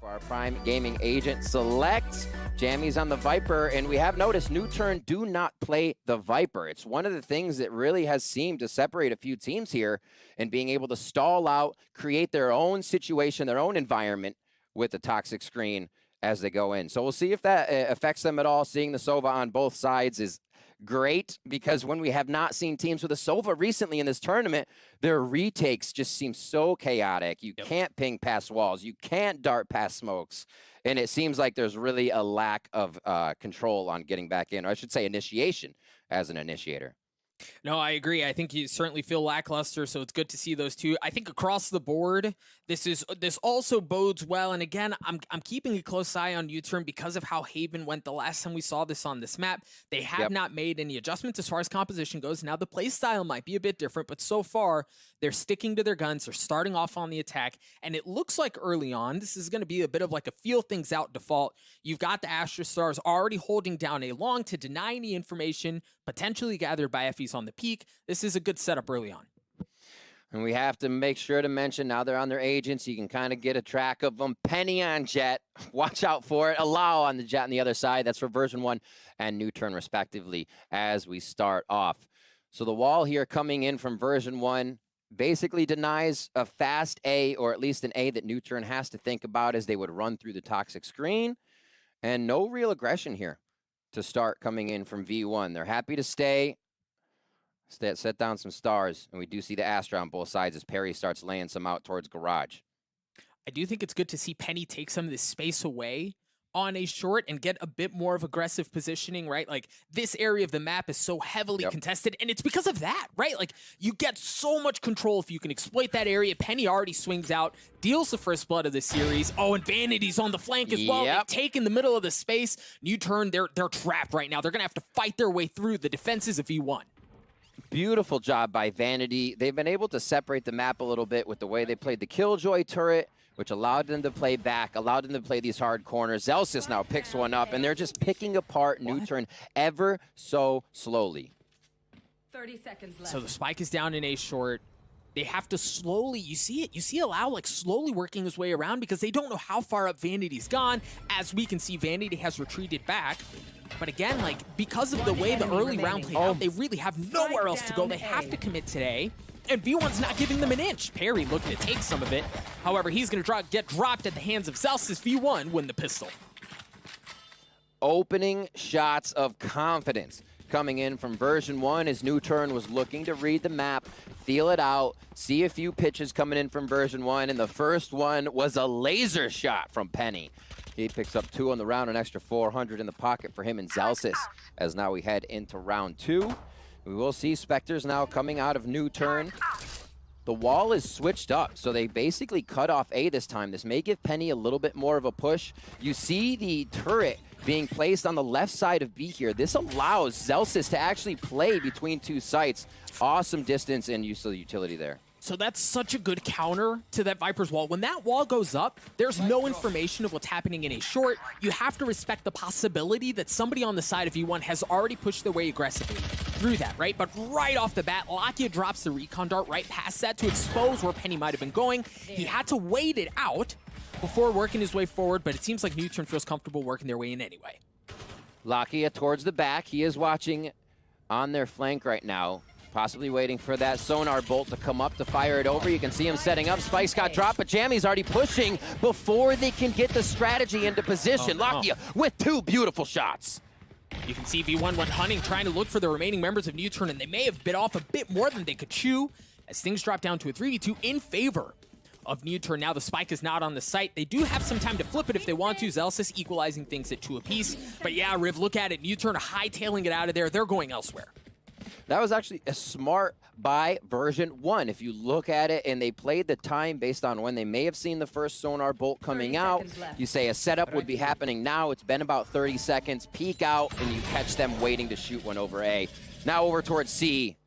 For our Prime Gaming agent selects Jammy's on the Viper, and we have noticed NUTURN do not play the Viper. It's one of the things that really has seemed to separate a few teams here and being able to stall out, create their own situation, their own environment with the toxic screen as they go in. So we'll see if that affects them at all. Seeing the Sova on both sides is great, because when we have not seen teams with a Sova recently in this tournament, their retakes just seem so chaotic. You can't ping past walls. You can't dart past smokes. And it seems like there's really a lack of control on getting back in, or I should say initiation as an initiator. No, I agree. I think you certainly feel lackluster, so it's good to see those two. I think across the board, this also bodes well. And again, I'm keeping a close eye on NUTURN because of how Haven went the last time we saw this on this map. They have not made any adjustments as far as composition goes. Now the play style might be a bit different, but so far they're sticking to their guns. They're starting off on the attack, and it looks like early on this is going to be a bit of like a feel things out default. You've got the Astra Stars already holding down a long to deny any information potentially gathered by FEs on the peak. This is a good setup early on. And we have to make sure to mention, now they're on their agents, you can kind of get a track of them. Penny on Jet, watch out for it. Allow on the Jet on the other side. That's for version 1 and NUTURN respectively as we start off. So the wall here coming in from version 1 basically denies a fast A, or at least an A that NUTURN has to think about as they would run through the toxic screen. And no real aggression here to start coming in from V1. They're happy to stay. Set down some stars, and we do see the Astra on both sides as Perry starts laying some out towards garage. I do think it's good to see Penny take some of this space away on a short and get a bit more of aggressive positioning, right? Like, this area of the map is so heavily contested, and it's because of that, right? Like, you get so much control if you can exploit that area. Penny already swings out, deals the first blood of the series. Oh, and Vanity's on the flank as well. They've taken the middle of the space. NUTURN, they're trapped right now. They're going to have to fight their way through the defenses of E1. Beautiful job by Vanity. They've been able to separate the map a little bit with the way they played the Killjoy turret, which allowed them to play back, allowed them to play these hard corners. Zelsis now picks one up, and they're just picking apart NUTURN ever so slowly. 30 seconds left. So the spike is down in A short. They have to slowly, you see it, you see Allow like slowly working his way around because they don't know how far up Vanity's gone. As we can see, Vanity has retreated back. But again, like, because of the way the early round played out, they really have nowhere else to go. They have to commit today. And V1's not giving them an inch. Perry looking to take some of it. However, he's going to get dropped at the hands of Celsius. V1 win the pistol. Opening shots of confidence coming in from version 1 as NUTURN was looking to read the map, feel it out, see a few pitches coming in from version 1, and the first one was a laser shot from Penny. He picks up 2 on the round, an extra 400 in the pocket for him and Zelsis as now we head into round 2. We will see Spectres now coming out of NUTURN. The wall is switched up, so they basically cut off A this time. This may give Penny a little bit more of a push. You see the turret being placed on the left side of B here. This allows Zelsis to actually play between 2 sites. Awesome distance and use of the utility there. So that's such a good counter to that Viper's wall. When that wall goes up, there's no information of what's happening in a short. You have to respect the possibility that somebody on the side of E1 has already pushed their way aggressively through that, right? But right off the bat, Lakia drops the recon dart right past that to expose where Penny might have been going. He had to wait it out before working his way forward, but it seems like NUTURN feels comfortable working their way in anyway. Lakia towards the back. He is watching on their flank right now. Possibly waiting for that sonar bolt to come up to fire it over. You can see him setting up. Spike's got dropped, but Jammy's already pushing before they can get the strategy into position. Lakia with 2 beautiful shots. You can see V1 went hunting, trying to look for the remaining members of NUTURN, and they may have bit off a bit more than they could chew as things drop down to a 3v2 in favor of NUTURN. Now the spike is not on the site. They do have some time to flip it if they want to. Zelsis equalizing things at 2 apiece. But yeah, Riv, look at it. NUTURN hightailing it out of there. They're going elsewhere. That was actually a smart buy version 1. If you look at it, and they played the time based on when they may have seen the first sonar bolt coming out. You say a setup would be happening now. It's been about 30 seconds. Peek out, and you catch them waiting to shoot one over A. Now over towards C.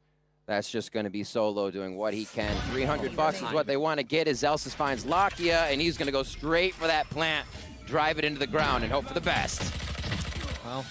That's just going to be Solo doing what he can. 300 bucks is what they want to get as Zelsis finds Lakia, and he's going to go straight for that plant, drive it into the ground, and hope for the best. Well,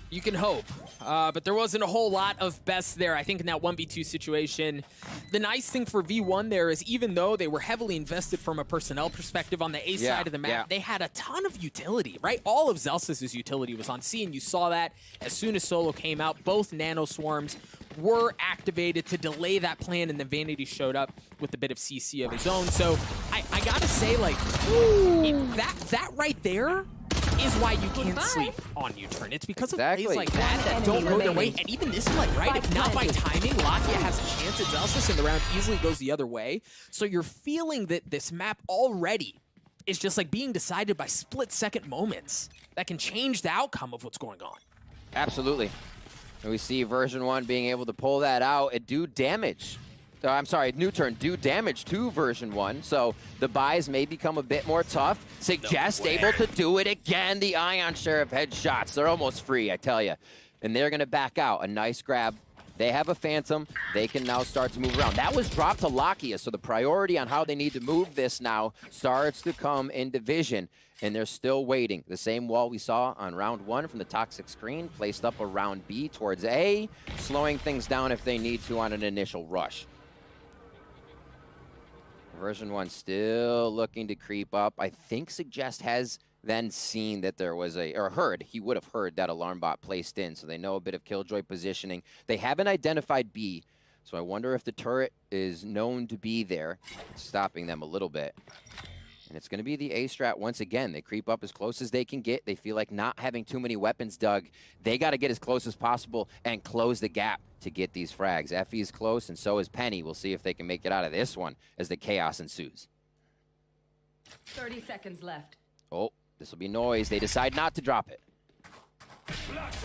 you can hope. but there wasn't a whole lot of best there. I think in that 1v2 situation, the nice thing for V1 there is even though they were heavily invested from a personnel perspective on the A side of the map, they had a ton of utility, right? All of Zels's utility was on C, and you saw that as soon as Solo came out. Both Nano Swarms were activated to delay that plan, and then Vanity showed up with a bit of CC of his own. So I gotta say, like, that right there is why you can't sleep on NUTURN. It's because of plays like that don't go their way. And even this play, right? If not by timing, Lakia has a chance at Zelsis, and the round easily goes the other way. So you're feeling that this map already is just like being decided by split-second moments that can change the outcome of what's going on. Absolutely. And we see version 1 being able to pull that out and do damage. I'm sorry, NUTURN do damage to version 1, so the buys may become a bit more tough. Suggest able to do it again. The Ion Sheriff headshots, they're almost free, I tell you. And they're going to back out. A nice grab. They have a Phantom. They can now start to move around. That was dropped to Lakia, so the priority on how they need to move this now starts to come in division. And they're still waiting. The same wall we saw on round 1 from the toxic screen, placed up around B towards A, slowing things down if they need to on an initial rush. Version 1 still looking to creep up. I think Suggest has then seen that there was he would have heard that alarm bot placed in, so they know a bit of Killjoy positioning. They haven't identified B, so I wonder if the turret is known to be there, stopping them a little bit. And it's going to be the A strat once again. They creep up as close as they can get. They feel like not having too many weapons dug. They got to get as close as possible and close the gap to get these frags. Effie is close, and so is Penny. We'll see if they can make it out of this one as the chaos ensues. 30 seconds left. Oh, this will be noise. They decide not to drop it.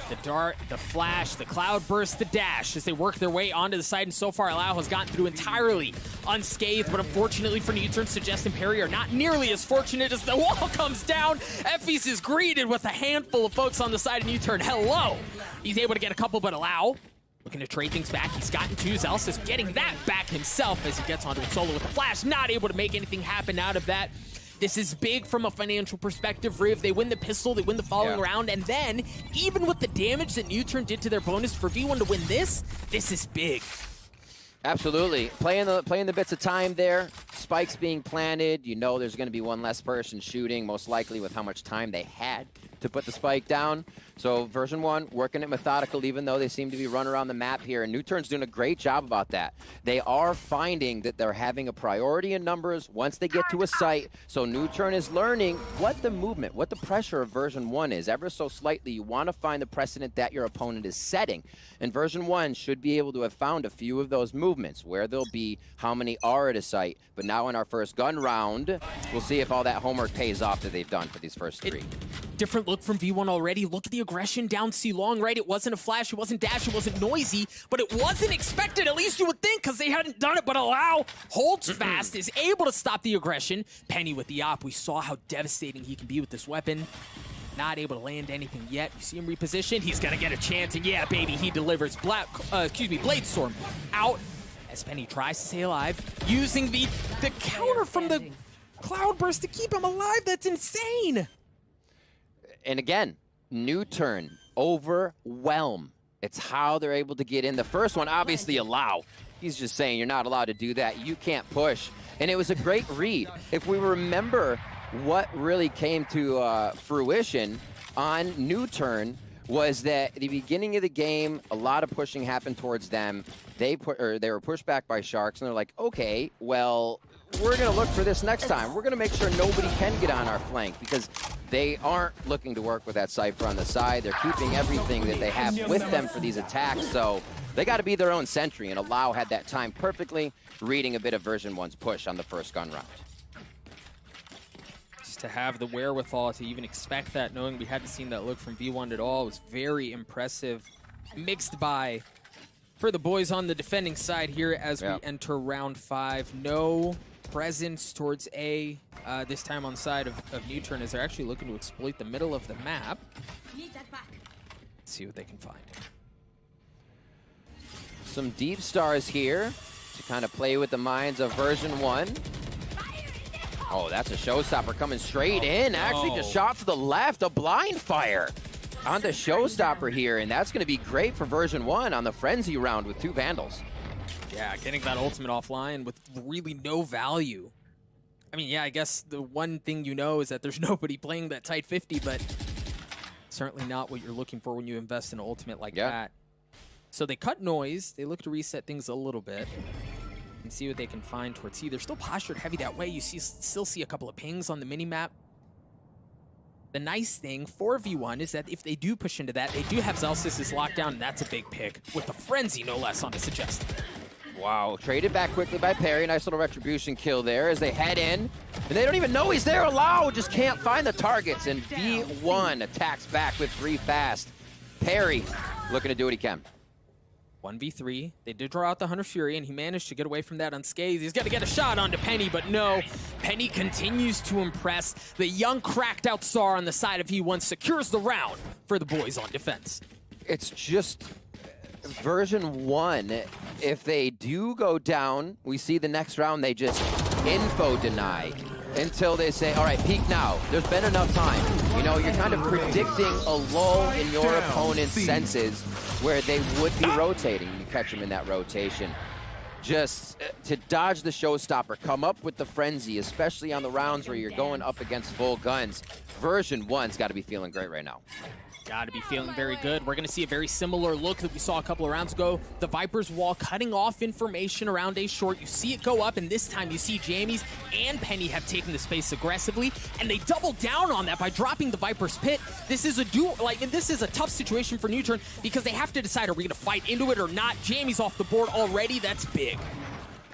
The dart, the flash, the cloud burst, the dash as they work their way onto the side, and so far Allow has gotten through entirely unscathed, but unfortunately for NUTURN, Suggest and Perry are not nearly as fortunate as the wall comes down. Effie's is greeted with a handful of folks on the side of NUTURN. Hello! He's able to get a couple, but Allow looking to trade things back. He's gotten two. Zelsis getting that back himself as he gets onto a solo with a flash, not able to make anything happen out of that. This is big from a financial perspective, Riv. They win the pistol, they win the following round, and then, even with the damage that NUTURN did to their bonus, for V1 to win this is big. Absolutely. Playing the bits of time there, spikes being planted, you know there's going to be one less person shooting, most likely with how much time they had to put the spike down. So version 1 working it methodical, even though they seem to be running around the map here, and NUTURN's doing a great job about that. They are finding that they're having a priority in numbers once they get to a site, so NUTURN is learning what the movement, what the pressure of version 1 is. Ever so slightly, you want to find the precedent that your opponent is setting, and version 1 should be able to have found a few of those movements, where they'll be, how many are at a site. But now in our first gun round, we'll see if all that homework pays off that they've done for these first 3. Different look from V1 already. Look at the aggression down C long, right? It wasn't a flash, it wasn't dash, it wasn't noisy, but it wasn't expected, at least you would think, because they hadn't done it. But Allow holds fast, is able to stop the aggression. Penny with the op. We saw how devastating he can be with this weapon. Not able to land anything yet. You see him reposition. He's gonna get a chance, and yeah, baby, he delivers. Bladestorm out as Penny tries to stay alive, using the counter from the Cloudburst to keep him alive. That's insane. And again, NUTURN, overwhelm. It's how they're able to get in. The first one, obviously Allow. He's just saying you're not allowed to do that. You can't push. And it was a great read. If we remember what really came to fruition on NUTURN was that at the beginning of the game, a lot of pushing happened towards them. They were pushed back by Sharks, and they're like, okay, well, we're going to look for this next time. We're going to make sure nobody can get on our flank, because they aren't looking to work with that Cypher on the side. They're keeping everything that they have with them for these attacks, so they got to be their own sentry, and Allow had that time perfectly, reading a bit of version 1's push on the first gun round. Just to have the wherewithal to even expect that, knowing we hadn't seen that look from V1 at all, was very impressive. Mixed by for the boys on the defending side here as we enter round 5. No presence towards A this time on the side of NUTURN, as they're actually looking to exploit the middle of the map. Let's see what they can find. Some deep stars here to kind of play with the minds of version 1. Oh, that's a showstopper coming straight in. Actually, just shot to the left, a blind fire. on the showstopper here, and that's going to be great for version 1 on the Frenzy round with 2 Vandals. Yeah, getting that ultimate offline with really no value. I mean, yeah, I guess the one thing you know is that there's nobody playing that tight 50, but certainly not what you're looking for when you invest in an ultimate like that. So they cut noise. They look to reset things a little bit and see what they can find towards C. They're still postured heavy that way. You still see a couple of pings on the mini-map. The nice thing for V1 is that if they do push into that, they do have Zelsys' lockdown, and that's a big pick, with the Frenzy no less on the suggest. Wow, traded back quickly by Perry. Nice little retribution kill there as they head in. And they don't even know he's there. Lau just can't find the targets. And V1 attacks back with 3 fast. Perry looking to do what he can. 1v3. They did draw out the Hunter's Fury, and he managed to get away from that unscathed. He's got to get a shot onto Penny, but no. Penny continues to impress. The young, cracked-out star on the side of V1 secures the round for the boys on defense. It's just version 1. If they do go down, we see the next round they just info deny until they say, all right, peek now. There's been enough time. You know, you're kind of predicting a lull in your opponent's senses where they would be rotating. You catch them in that rotation. Just to dodge the showstopper, come up with the frenzy, especially on the rounds where you're going up against full guns. Version 1's got to be feeling great right now. Got to be feeling very good. We're going to see a very similar look that we saw a couple of rounds ago. The Viper's wall cutting off information around A short. You see it go up, and this time you see Jammies and Penny have taken the space aggressively, and they double down on that by dropping the Viper's pit. This is a this is a tough situation for NUTURN because they have to decide, are we going to fight into it or not? Jammies off the board already. That's big.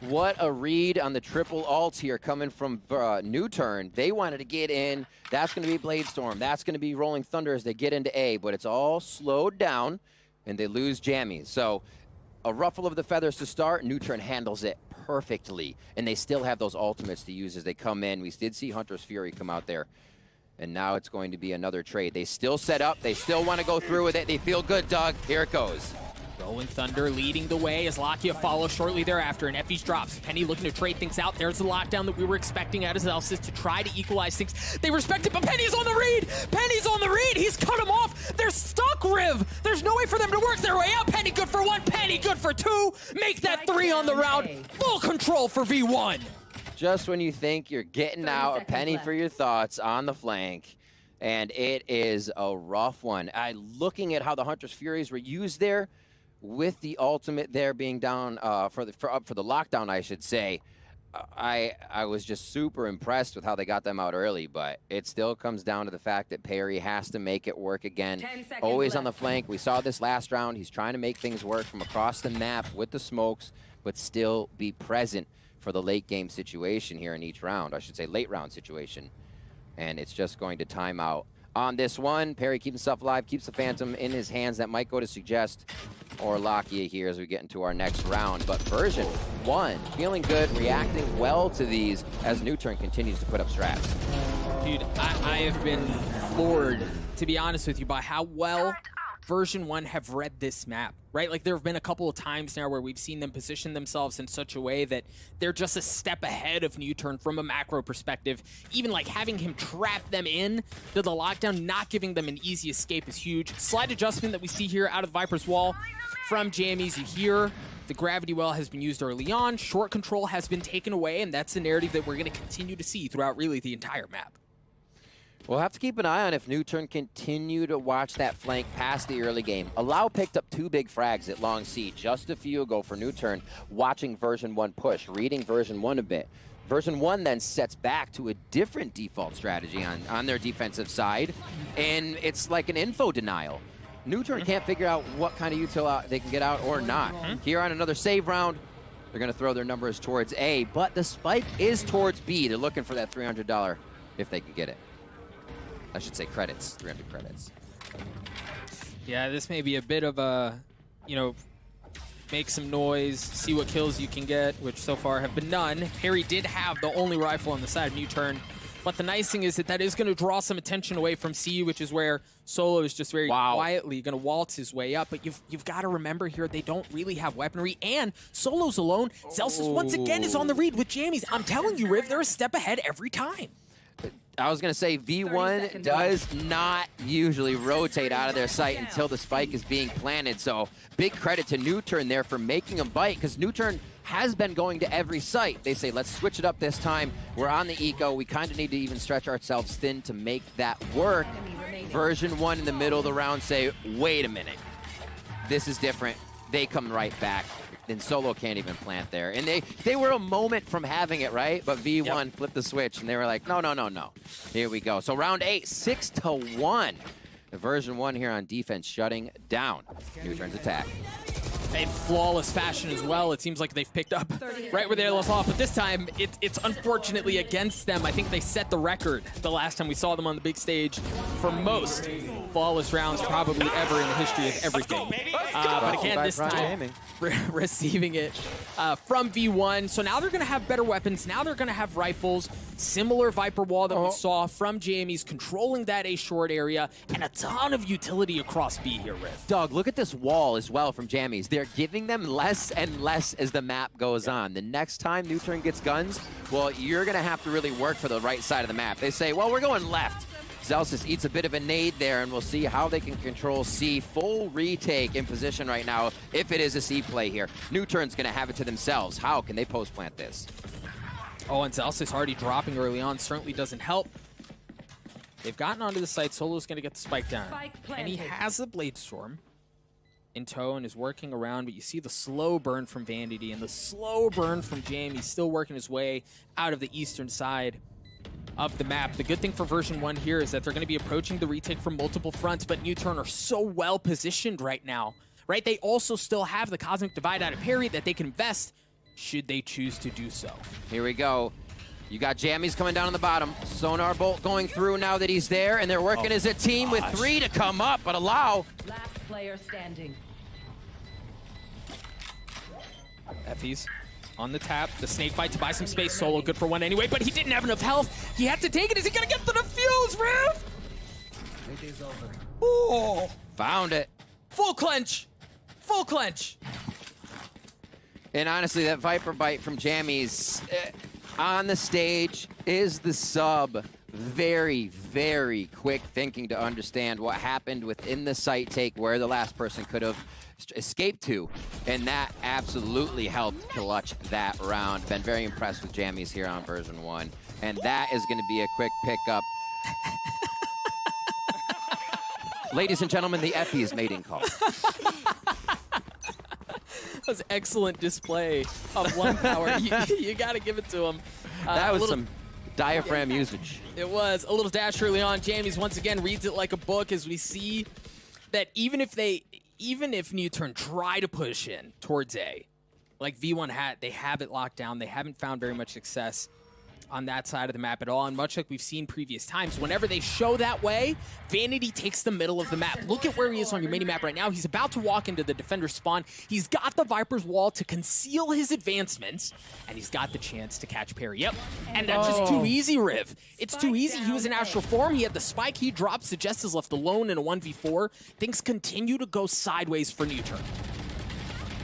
What a read on the triple ult here coming from NUTURN. They wanted to get in. That's going to be Bladestorm. That's going to be Rolling Thunder as they get into A, but it's all slowed down, and they lose Jammies. So a ruffle of the feathers to start. NUTURN handles it perfectly, and they still have those ultimates to use as they come in. We did see Hunter's Fury come out there, and now it's going to be another trade. They still set up. They still want to go through with it. They feel good, Doug. Here it goes. Rolling Thunder leading the way as Lakia follows shortly thereafter, and Effie's drops. Penny looking to trade things out. There's the lockdown that we were expecting out of Zelsys to try to equalize things. They respect it, but Penny's on the read! Penny's on the read! He's cut him off! They're stuck, Riv! There's no way for them to work their way out. Penny good for 1, Penny good for 2. Make that 3 on the round. Full control for V1. Just when you think you're getting out, a Penny for your thoughts on the flank. And it is a rough one. Looking at how the Hunter's Furies were used there, with the ultimate there being down up for the lockdown, I should say, I was just super impressed with how they got them out early, but it still comes down to the fact that Perry has to make it work again. Always on the flank. We saw this last round. He's trying to make things work from across the map with the smokes, but still be present for the late game situation here in each round. I should say late round situation. And it's just going to time out on this one. Perry keeps himself alive, keeps the Phantom in his hands. That might go to Suggest or Lakia here as we get into our next round. But version 1 feeling good, reacting well to these as NUTURN continues to put up strats. Dude, I have been floored, to be honest with you, by how well version 1 have read this map, right? Like, there have been a couple of times now where we've seen them position themselves in such a way that they're just a step ahead of NUTURN from a macro perspective. Even like having him trap them in to the lockdown, not giving them an easy escape is huge. Slight adjustment that we see here out of the Viper's wall from Jammies. You hear the gravity well has been used early on. Short control has been taken away, and that's a narrative that we're going to continue to see throughout really the entire map. We'll have to keep an eye on if NUTURN continue to watch that flank past the early game. Allow picked up 2 big frags at Long C just a few ago for NUTURN, watching version 1 push, reading version 1 a bit. Version 1 then sets back to a different default strategy on their defensive side, and it's like an info denial. NUTURN can't figure out what kind of util they can get out or not. Here on another save round, they're going to throw their numbers towards A, but the spike is towards B. They're looking for that $300 if they can get it. I should say credits, 300 credits. Yeah, this may be a bit of a, make some noise, see what kills you can get, which so far have been none. Perry did have the only rifle on the side of NUTURN, but the nice thing is that is going to draw some attention away from C, which is where Solo is just very quietly going to waltz his way up. But you've got to remember here, they don't really have weaponry, and Solo's alone. Zelsys once again is on the read with Jammies. I'm telling you, Riv, they're a step ahead every time. I was going to say V1 does not usually rotate out of their sight until the spike is being planted. So big credit to NUTURN there for making them bite, because NUTURN has been going to every site. They say, let's switch it up this time. We're on the eco. We kind of need to even stretch ourselves thin to make that work. Version 1 in the middle of the round say, wait a minute. This is different. They come right back. Then Solo can't even plant there. And they were a moment from having it, right? But V1 flipped the switch, and they were like, no, no, no, no. Here we go. So round 8, 6-1. The version 1 here on defense shutting down NUTURN's attack. In flawless fashion as well. It seems like they've picked up right where they left off, but this time it's unfortunately against them. I think they set the record the last time we saw them on the big stage for most flawless rounds probably ever in the history of everything. But again, this time receiving it from V1. So now they're going to have better weapons. Now they're going to have rifles. Similar Viper wall that we saw from Jamie's, controlling that A short area, and a ton of utility across B here, Riv. Doug, look at this wall as well from Jamie's. They're giving them less and less as the map goes on. The next time NUTURN gets guns, well, you're going to have to really work for the right side of the map. They say, well, we're going left. Zelsis eats a bit of a nade there, and we'll see how they can control C. Full retake in position right now if it is a C play here. NUTURN's going to have it to themselves. How can they post-plant this? Oh, and Zelsis already dropping early on certainly doesn't help. They've gotten onto the site. Solo's going to get the spike down. And he has the Blade Storm in tow and is working around, but you see the slow burn from Vanity and the slow burn from Jamie, still working his way out of the eastern side of the map. The good thing for version 1 here is that they're going to be approaching the retake from multiple fronts, but NUTURN are so well positioned right now, right? They also still have the Cosmic Divide out of parry that they can invest should they choose to do so. Here we go. You got Jammies coming down on the bottom. Sonar Bolt going through now that he's there, and they're working as a team with 3 to come up, but allow. Last player standing. Effie's on the tap. The snake bite to buy some space. Solo good for 1 anyway, but he didn't have enough health. He had to take it. Is he going to get the defuse, Riv? Oh, Found it. full clench. Full clench. And honestly, that Viper bite from Jammies on the stage is the sub. Very, very quick thinking to understand what happened within the site take, where the last person could have escaped to, and that absolutely helped clutch that round. Been very impressed with Jammies here on version 1, and that is going to be a quick pickup. Ladies and gentlemen, the Effie is mating call. That was excellent display of 1 power. You got to give it to him. That was some diaphragm usage. It was a little dash early on. Jammies once again reads it like a book, as we see that even if NUTURN try to push in towards A, like V1 they have it locked down. They haven't found very much success on that side of the map at all. And much like we've seen previous times, whenever they show that way, Vanity takes the middle of the map. Look at where he is on your mini-map right now. He's about to walk into the defender spawn. He's got the Viper's wall to conceal his advancements, and he's got the chance to catch parry. Yep, and that's just too easy, Riv. It's too easy. He was in astral form. He had the spike. He dropped. Suggest is left alone in a 1v4. Things continue to go sideways for NUTURN.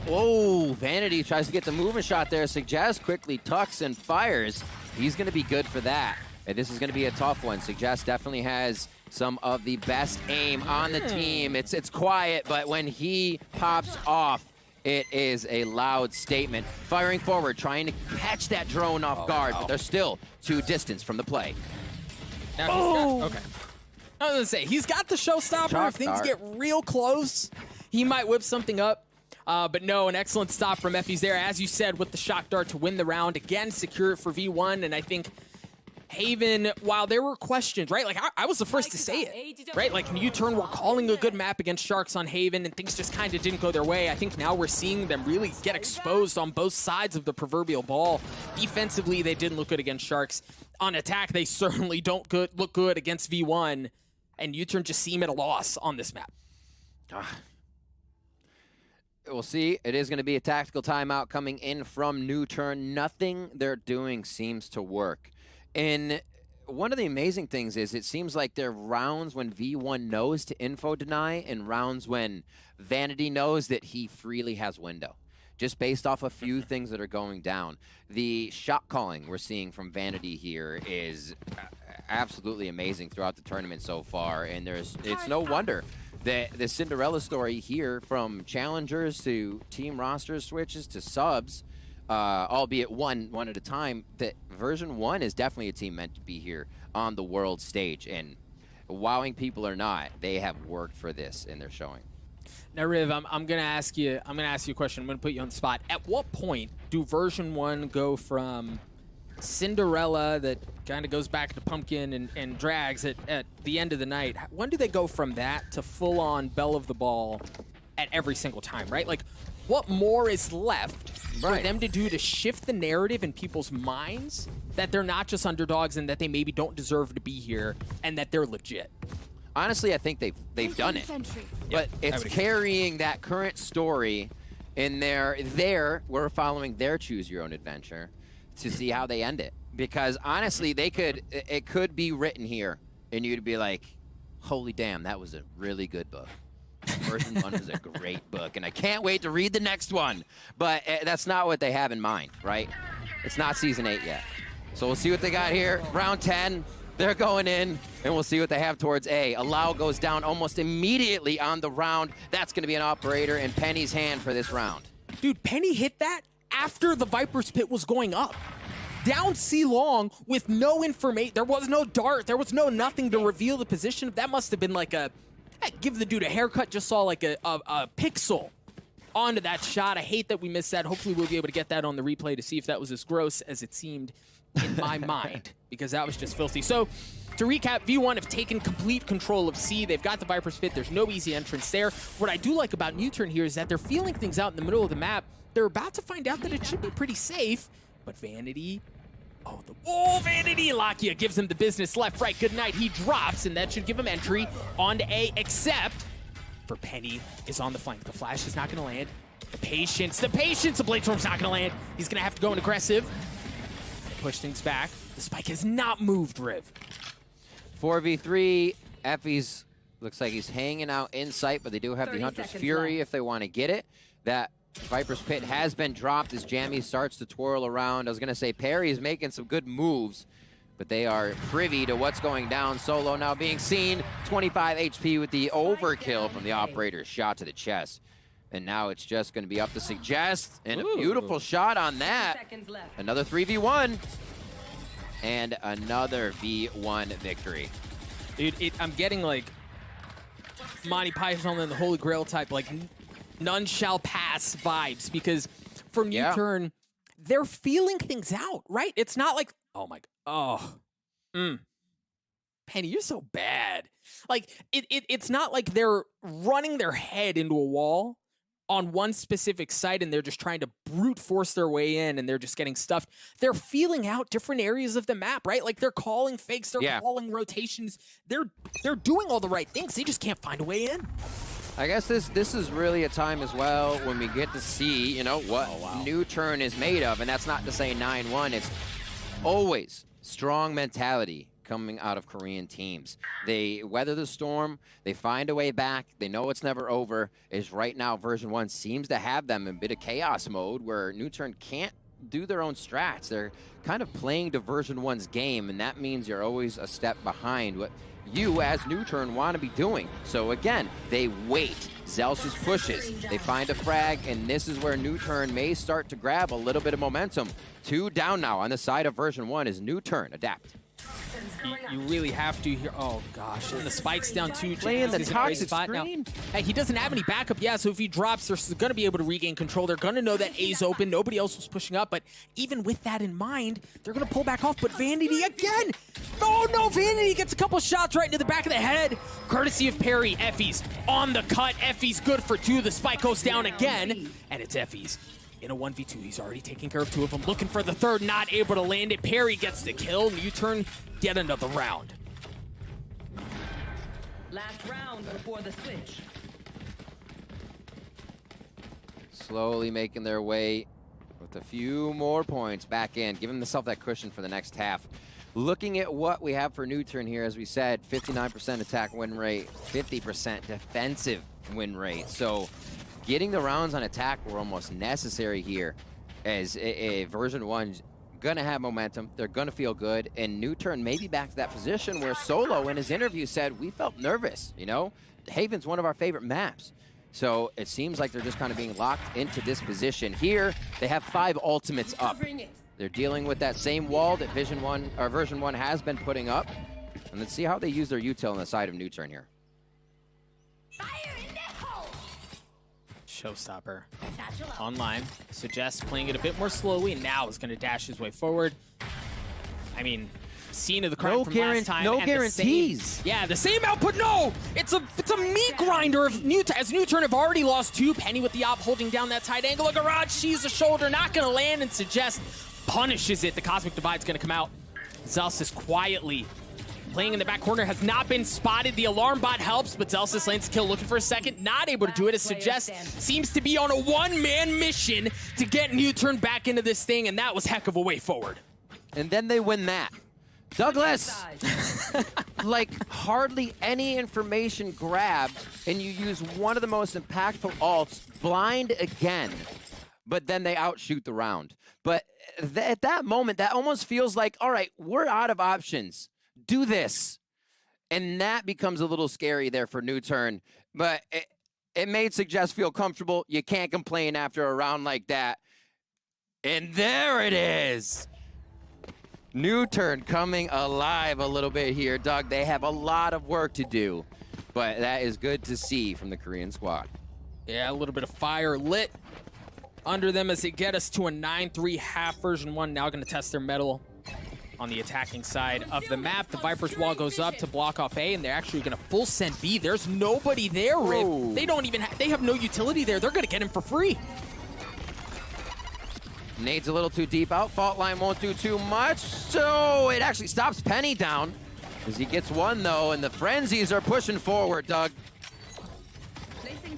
Whoa, Vanity tries to get the movement shot there. Suggest quickly tucks and fires. He's going to be good for that. And this is going to be a tough one. Suggest definitely has some of the best aim on the team. It's quiet, but when he pops off, it is a loud statement. Firing forward, trying to catch that drone off guard, but they're still too distance from the play. Now he's got, okay. I was going to say, he's got the showstopper. If things get real close, he might whip something up. But no, an excellent stop from Effie's there, as you said, with the shock dart to win the round. Again, secure it for V1, and I think Haven, while there were questions, right? Like, I was the first to say it, right? Like, NUTURN were calling a good map against Sharks on Haven, and things just kind of didn't go their way. I think now we're seeing them really get exposed on both sides of the proverbial ball. Defensively, they didn't look good against Sharks. On attack, they certainly don't look good against V1, and NUTURN just seem at a loss on this map. We'll see. It is going to be a tactical timeout coming in from NUTURN. Nothing they're doing seems to work. And one of the amazing things is it seems like there are rounds when V1 knows to info deny and rounds when Vanity knows that he freely has window. Just based off a few things that are going down. The shot calling we're seeing from Vanity here is absolutely amazing throughout the tournament so far, and it's no wonder that the Cinderella story here, from challengers to team roster switches to subs, albeit one at a time, that version 1 is definitely a team meant to be here on the world stage, and wowing people or not, they have worked for this in their showing. Now, Riv, I'm gonna ask you a question. I'm gonna put you on the spot. At what point do version 1 go from Cinderella that kind of goes back to pumpkin and drags at the end of the night? When do they go from that to full-on belle of the ball at every single time, right? Like, what more is left for them to do to shift the narrative in people's minds that they're not just underdogs and that they maybe don't deserve to be here and that they're legit? Honestly, I think they've done it, but it's carrying that current story in we're following their choose your own adventure to see how they end it. Because honestly, it could be written here and you'd be like, holy damn, that was a really good book. Version 1 was a great book, and I can't wait to read the next one. But that's not what they have in mind, right? It's not Season 8 yet. So we'll see what they got here. Round 10, they're going in, and we'll see what they have towards A. Allow goes down almost immediately on the round. That's going to be an operator in Penny's hand for this round. Dude, Penny hit that after the Viper's Pit was going up. Down C long with no information. There was no dart. There was no nothing to reveal the position. That must have been like a... give the dude a haircut. Just saw like a pixel onto that shot. I hate that we missed that. Hopefully we'll be able to get that on the replay to see if that was as gross as it seemed in my mind, because that was just filthy. So to recap, V1 have taken complete control of C. They've got the Viper's Pit. There's no easy entrance there. What I do like about NUTURN here is that they're feeling things out in the middle of the map. They're about to find out that it should be pretty safe, but Vanity... Vanity! Lakia gives him the business left, right, good night. He drops, and that should give him entry onto A, except for Penny is on the flank. The flash is not going to land. The patience, the Blade Storm's not going to land. He's going to have to go in aggressive. Push things back. The spike has not moved, Riv. 4v3, Effie's looks like he's hanging out in sight, but they do have the Hunter's Fury if they want to get it. That Viper's Pit has been dropped as Jammy starts to twirl around. I was going to say Perry is making some good moves, but they are privy to what's going down. Solo now being seen. 25 HP with the overkill from the operator's shot to the chest. And now it's just going to be up to Suggest. And a beautiful shot on that. Another 3v1. And another V1 victory. Dude, I'm getting like Monty Python and the Holy Grail type, like none shall pass vibes, because for NUTURN, they're feeling things out, right? It's not like, oh my, Penny, you're so bad. Like, it's not like they're running their head into a wall on one specific site and they're just trying to brute force their way in and they're just getting stuffed. They're feeling out different areas of the map, right? Like, they're calling fakes, they're calling rotations. They're doing all the right things. They just can't find a way in. I guess this is really a time as well when we get to see, you know, what NUTURN is made of. And that's not to say 9-1. It's always strong mentality coming out of Korean teams. They weather the storm, they find a way back, they know it's never over. Is right now version 1 seems to have them in a bit of chaos mode where NUTURN can't do their own strats. They're kind of playing to version 1's game, and that means you're always a step behind what you as NUTURN want to be doing. So again, they wait. Zelsus pushes, they find a frag, and this is where NUTURN may start to grab a little bit of momentum. 2 down now on the side of version 1 is NUTURN adapt. You really have to here. Oh gosh, and the spike's down too. Playing the toxic screen. Hey, he doesn't have any backup. Yeah, so if he drops, they're going to be able to regain control. They're going to know that A's open. Nobody else was pushing up, but even with that in mind, they're going to pull back off. But Vanity again. Oh no, Vanity gets a couple shots right into the back of the head. Courtesy of Perry. Effie's on the cut. Effie's good for 2. The spike goes down again, and it's Effie's. In a 1v2, he's already taking care of 2 of them. Looking for the 3rd, not able to land it. Perry gets the kill. NUTURN get another round. Last round before the switch. Slowly making their way with a few more points back in, giving themselves that cushion for the next half. Looking at what we have for NUTURN here, as we said, 59% attack win rate, 50% defensive win rate. So getting the rounds on attack were almost necessary here as version 1 going to have momentum. They're going to feel good. And NUTURN maybe back to that position where Solo in his interview said, we felt nervous, you know? Haven's one of our favorite maps. So it seems like they're just kind of being locked into this position. Here, they have 5 ultimates up. They're dealing with that same wall that version 1 has been putting up. And let's see how they use their util on the side of NUTURN here. Showstopper online suggests playing it a bit more slowly, and now is going to dash his way forward. I mean, scene of the crime from last time. No guarantees. The same output. No, it's a meat grinder of as NUTURN have already lost 2. Penny with the op holding down that tight angle. A garage sees the shoulder, not going to land, and suggest punishes it. The Cosmic Divide's going to come out. Zelsis quietly playing in the back corner, has not been spotted. The alarm bot helps, but Zelsis lands a kill, looking for a second, not able to do it. As Suggest seems to be on a one-man mission to get NUTURN back into this thing, and that was heck of a way forward. And then they win that. Douglas, like hardly any information grabbed, and you use one of the most impactful ults, blind again, but then they outshoot the round. But at that moment, that almost feels like, all right, we're out of options. Do this. And that becomes a little scary there for NUTURN. But it made Suggest feel comfortable. You can't complain after a round like that. And there it is. NUTURN coming alive a little bit here, Doug. They have a lot of work to do. But that is good to see from the Korean squad. Yeah, a little bit of fire lit under them as they get us to a 9-3 half. Version 1 now going to test their mettle on the attacking side of the map. The Viper's wall goes up to block off A, and they're actually going to full send B. There's nobody there, Riv. They don't even they have no utility there. They're going to get him for free. Nade's a little too deep out. Fault line won't do too much, so it actually stops Penny down as he gets one, though, and the Frenzies are pushing forward, Doug.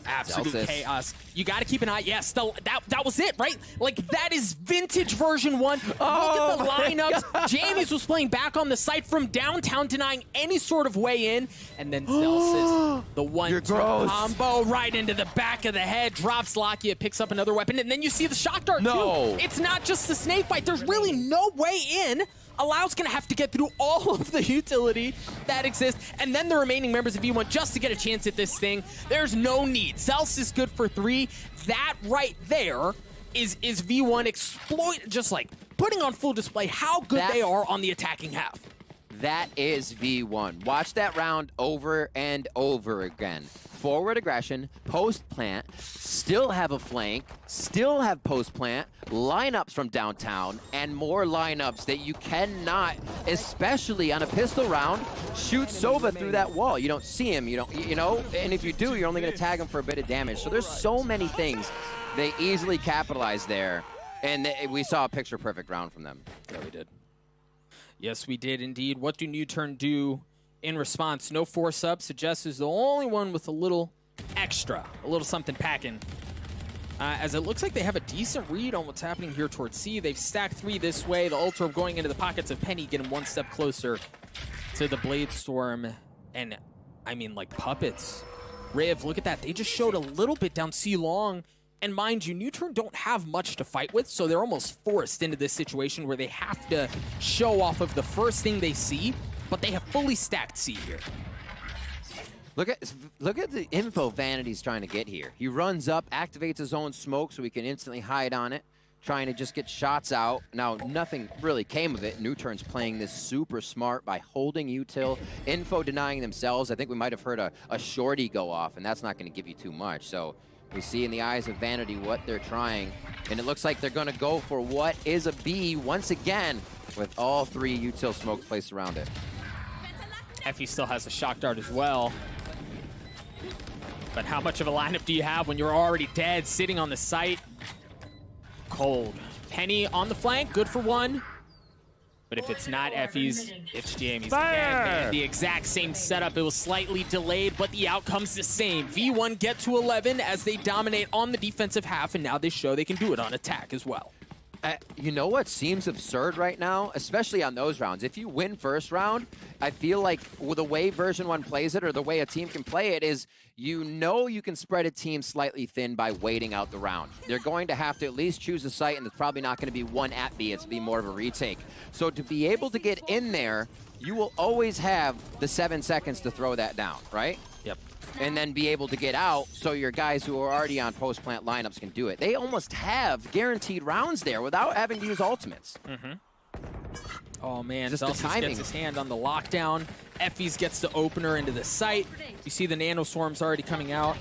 Absolute chaos. You got to keep an eye. Yes, that was it, right? Like, that is vintage version 1. Look at the lineups. James was playing back on the site from downtown, denying any sort of way in. And then Zelsis, the one combo right into the back of the head, drops Lakia, picks up another weapon, and then you see the shock dart, too. It's not just the snake bite. There's really no way in. Allows going to have to get through all of the utility that exists, and then the remaining members of V1 just to get a chance at this thing. There's no need. Zels is good for 3. That right there is V1 just like putting on full display how good they are on the attacking half. That is V1. Watch that round over and over again. Forward aggression, post plant, still have a flank, still have post plant, lineups from downtown, and more lineups that you cannot, especially on a pistol round, shoot Sova through that wall. You don't see him, you know, and if you do, you're only going to tag him for a bit of damage. So there's so many things they easily capitalize there, and we saw a picture-perfect round from them. Yeah, we did. Yes, we did indeed. What do NUTURN do in response? No force up. Suggest is the only one with a little extra, a little something packing. As it looks like they have a decent read on what's happening here towards C. They've stacked 3 this way. The Ultra going into the pockets of Penny, getting one step closer to the Blade Storm. And, I mean, like puppets. Riv, look at that. They just showed a little bit down C long. And mind you, NUTURN don't have much to fight with, so they're almost forced into this situation where they have to show off of the first thing they see, but they have fully stacked C here. Look at the info Vanity's trying to get here. He runs up, activates his own smoke so he can instantly hide on it, trying to just get shots out. Now, nothing really came of it. NUTURN's playing this super smart by holding util, info denying themselves. I think we might have heard a shorty go off, and that's not going to give you too much. So we see in the eyes of Vanity what they're trying, and it looks like they're going to go for what is a B once again with all 3 util smokes placed around it. Effie still has a shock dart as well. But how much of a lineup do you have when you're already dead, sitting on the site? Cold. Penny on the flank, good for 1. But if it's not Effie's, it's Jamie's. Again, the exact same setup. It was slightly delayed, but the outcome's the same. V1 get to 11 as they dominate on the defensive half, and now they show they can do it on attack as well. You know what seems absurd right now, especially on those rounds? If you win first round, I feel like the way version 1 plays it, or the way a team can play it, is you know you can spread a team slightly thin by waiting out the round. They're going to have to at least choose a site, and it's probably not going to be one at B. It's be more of a retake. So to be able to get in there, you will always have the 7 seconds to throw that down, right? Yep. And then be able to get out so your guys who are already on post-plant lineups can do it. They almost have guaranteed rounds there without having to use ultimates. Oh, man. Just the Celsius timing. gets his hand on the lockdown. Effie's gets the opener into the site. You see the nanoswarms already coming out.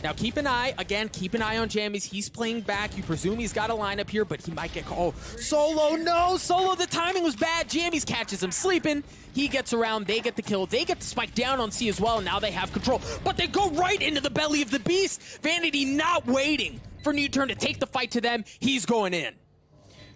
Now, keep an eye on Jammies. He's playing back. You presume he's got a lineup here, but he might get called. Oh, Solo, no! Solo, the timing was bad. Jammies catches him sleeping. He gets around. They get the kill. They get the spike down on C as well. Now they have control. But they go right into the belly of the beast. Vanity not waiting for NUTURN to take the fight to them. He's going in.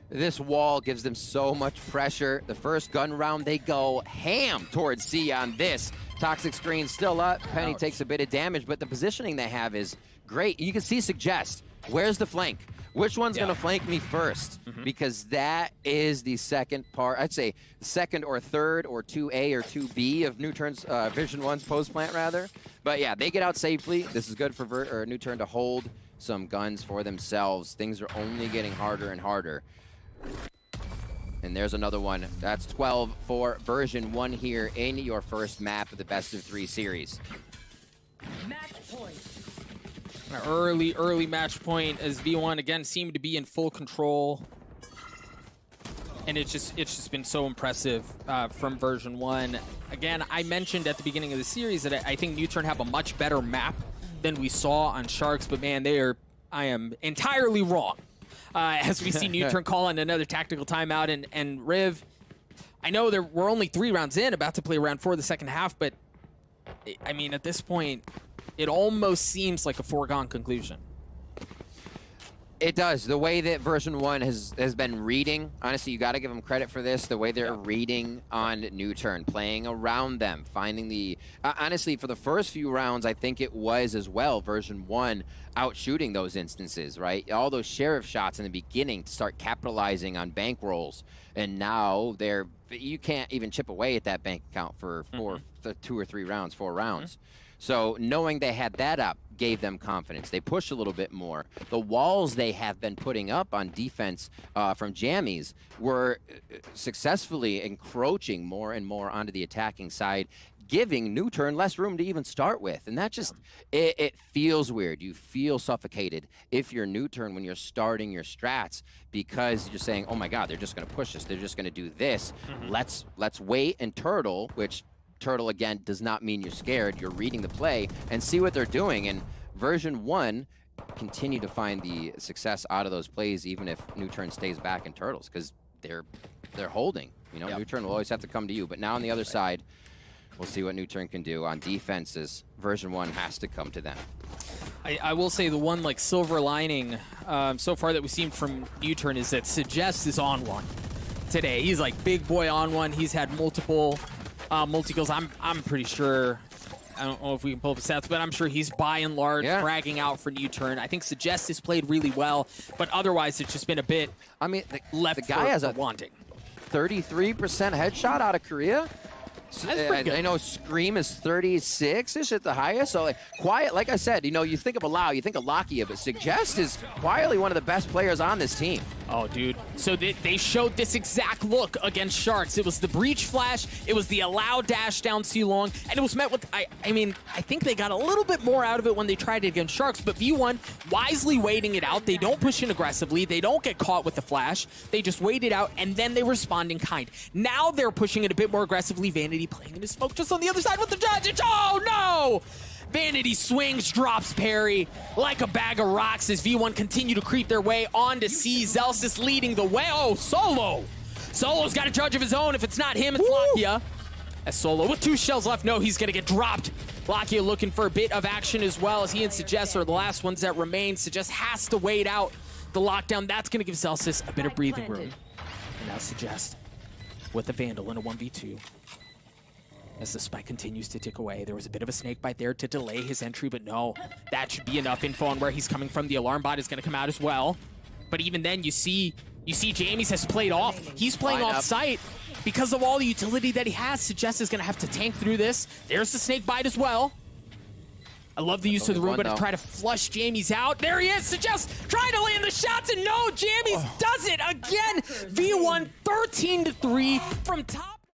This wall gives them so much pressure. The first gun round, they go ham towards C on this. Toxic screen still up. Penny takes a bit of damage, but the positioning they have is great. You can see Suggest. Where's the flank? Which one's going to flank me first? Because that is the second part. I'd say second or third or 2A or 2B of NUTURN's Vision 1's post plant, rather. But yeah, they get out safely. This is good for NUTURN to hold some guns for themselves. Things are only getting harder and harder. And there's another one. That's 12 for version 1 here in your first map of the best of 3 series. Match point. An early match point as V1 again seemed to be in full control. And it's just been so impressive from version 1. Again, I mentioned at the beginning of the series that I think NUTURN have a much better map than we saw on Sharks, but man, I am entirely wrong. As we see NUTURN call in another tactical timeout, and Riv, I know we're only 3 rounds in, about to play round 4 of the second half, but I mean, at this point, it almost seems like a foregone conclusion. It does. The way that version 1 has been reading, honestly, you got to give them credit for this. The way they're reading on NUTURN, playing around them, finding the... honestly, for the first few rounds, I think it was as well version 1 out shooting those instances, right? All those sheriff shots in the beginning to start capitalizing on bankrolls. And now you can't even chip away at that bank account for 2 or 3 rounds, 4 rounds. So knowing they had that up gave them confidence. They push a little bit more. The walls they have been putting up on defense from Jammies were successfully encroaching more and more onto the attacking side, giving NUTURN less room to even start with. And that just, it feels weird. You feel suffocated if you're NUTURN when you're starting your strats, because you're saying, oh my God, they're just gonna push us. They're just gonna do this. Let's wait and turtle, which turtle again does not mean you're scared. You're reading the play and see what they're doing. And version 1 continue to find the success out of those plays, even if NUTURN stays back in turtles, because they're holding. You know, NUTURN will always have to come to you. But now on the other side, we'll see what NUTURN can do on defenses. Version 1 has to come to them. I will say the one like silver lining so far that we've seen from NUTURN is that Suggest is on one today. He's like big boy on one. He's had multiple multi-kills. I'm pretty sure, I don't know if we can pull up the stats, but I'm sure he's by and large bragging out for NUTURN. I think Suggest has played really well, but otherwise it's just been a bit left the guy has a wanting. 33% headshot out of Korea. I know Scream is 36-ish at the highest. So quiet, like I said, you know, you think of Allow, you think of Lakia, but Suggest is quietly one of the best players on this team. Oh, dude. So they showed this exact look against Sharks. It was the breach flash, it was the Allow dash down C-long, and it was met with, I mean, I think they got a little bit more out of it when they tried it against Sharks, but V1 wisely waiting it out. They don't push in aggressively. They don't get caught with the flash. They just wait it out, and then they respond in kind. Now they're pushing it a bit more aggressively. Vanity playing in his smoke just on the other side with the judge. Oh, no! Vanity swings, drops parry like a bag of rocks as V1 continue to creep their way onto C. Zelsis leading the way. Oh, Solo! Solo's got a judge of his own. If it's not him, it's Lakia. As Solo with 2 shells left. No, he's going to get dropped. Lakia looking for a bit of action as well, as he and Suggest are the last ones that remain. Suggest has to wait out the lockdown. That's going to give Zelsis a bit of breathing room. And now Suggest with the Vandal in a 1v2. As the spike continues to tick away, there was a bit of a snake bite there to delay his entry, but no, that should be enough info on where he's coming from. The alarm bot is going to come out as well. But even then, you see You see Jamies has played off. He's playing Line off up. site because of all the utility that he has. Suggest is going to have to tank through this. There's the snake bite as well. I love the use of the only one, Roomba to though. try to flush Jamies out. There he is. Suggest trying to land the shots, and no, Jamies does it again. V1 13-3 from top.